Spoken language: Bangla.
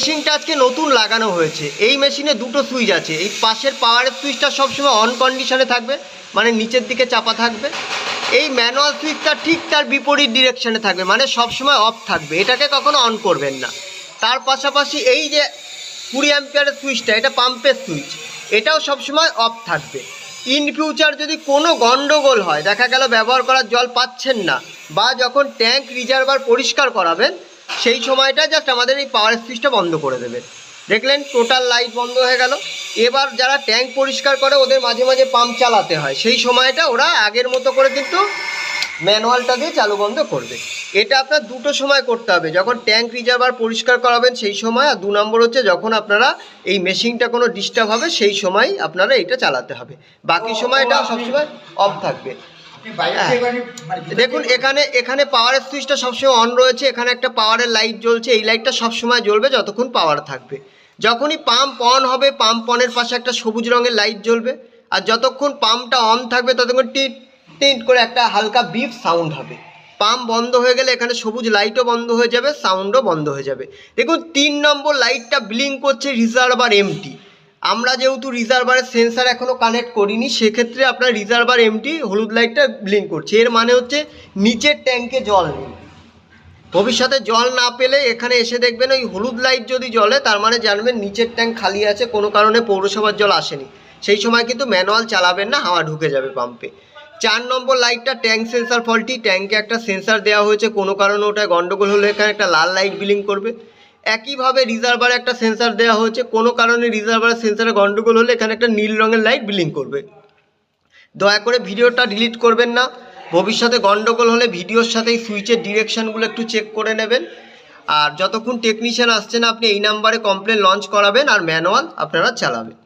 মেশিনটা আজকে নতুন লাগানো হয়েছে। এই মেশিনে দুটো সুইচ আছে। এই পাশের পাওয়ারের সুইচটা সবসময় অন কন্ডিশনে থাকবে, মানে নিচের দিকে চাপা থাকবে। এই ম্যানুয়াল সুইচটা ঠিক তার বিপরীত ডিরেকশনে থাকবে, মানে সবসময় অফ থাকবে, এটাকে কখনো অন করবেন না। তার পাশাপাশি এই যে 20 অ্যাম্পিয়ারের সুইচটা, এটা পাম্পের সুইচ, এটাও সবসময় অফ থাকবে। ইন ফিউচার যদি কোনো গন্ডগোল হয়, দেখা গেল ব্যবহার করার জল পাচ্ছেন না, বা যখন ট্যাঙ্ক রিজার্ভার পরিষ্কার করাবেন সেই সময়টা জাস্ট আমাদের এই পাওয়ার সুইচটা বন্ধ করে দেবেন। দেখলেন টোটাল লাইট বন্ধ হয়ে গেল। এবার যারা ট্যাঙ্ক পরিষ্কার করে ওদের মাঝে মাঝে পাম্প চালাতে হয়, সেই সময়টা ওরা আগের মতো করে কিন্তু ম্যানুয়ালটা দিয়ে চালু বন্ধ করবে। এটা আপনার দুটো সময় করতে হবে, যখন ট্যাঙ্ক রিজার্ভার পরিষ্কার করাবেন সেই সময়, আর 2 নম্বর হচ্ছে যখন আপনারা এই মেশিনটা কোনো ডিস্টার্ব হবে সেই সময় আপনারা এটা চালাতে হবে। বাকি সময়টা সবসময় অফ থাকবে। দেখুন এখানে পাওয়ারের সুইচটা সবসময় অন রয়েছে, এখানে একটা পাওয়ারের লাইট জ্বলছে, এই লাইটটা সবসময় জ্বলবে যতক্ষণ পাওয়ার থাকবে। যখনই পাম্প অন হবে, পাম্প অনের পাশে একটা সবুজ রঙের লাইট জ্বলবে, আর যতক্ষণ পাম্পটা অন থাকবে ততক্ষণ টিট টিট করে একটা হালকা বিপ সাউন্ড হবে। পাম্প বন্ধ হয়ে গেলে এখানে সবুজ লাইটও বন্ধ হয়ে যাবে, সাউন্ডও বন্ধ হয়ে যাবে। দেখুন 3 নম্বর লাইটটা ব্লিঙ্ক করছে, রিজার্ভার এমটি। আমরা যেহেতু রিজার্ভারের সেন্সার এখনও কানেক্ট করিনি, সেক্ষেত্রে আপনার রিজার্ভার এমটি, হলুদ লাইটটা ব্লিঙ্ক করছে, এর মানে হচ্ছে নিচের ট্যাঙ্কে জল নেই। ভবিষ্যতে জল না পেলে এখানে এসে দেখবেন ওই হলুদ লাইট যদি জ্বলে, তার মানে জানবেন নিচের ট্যাঙ্ক খালি আছে, কোনো কারণে পৌরসভার জল আসেনি। সেই সময় কিন্তু ম্যানুয়াল চালাবেন না, হাওয়া ঢুকে যাবে পাম্পে। 4 নম্বর লাইটটা ট্যাঙ্ক সেন্সার ফল্টি, ট্যাঙ্কে একটা সেন্সার দেওয়া হয়েছে, কোনো কারণে ওটায় গন্ডগোল হলে এখানে একটা লাল লাইট ব্লিঙ্ক করবে। একইভাবে রিজার্ভারে একটা সেন্সার দেওয়া হয়েছে, কোনো কারণে রিজার্ভারের সেন্সারে গন্ডগোল হলে এখানে একটা নীল রঙের লাইট ব্লিঙ্ক করবে। দয়া করে ভিডিওটা ডিলিট করবেন না, ভবিষ্যতে গন্ডগোল হলে ভিডিওর সাথে এই সুইচের ডিরেকশানগুলো একটু চেক করে নেবেন। আর যতক্ষণ টেকনিশিয়ান আসছে না, আপনি এই নাম্বারে কমপ্লেন লঞ্চ করাবেন আর ম্যানুয়াল আপনারা চালাবেন।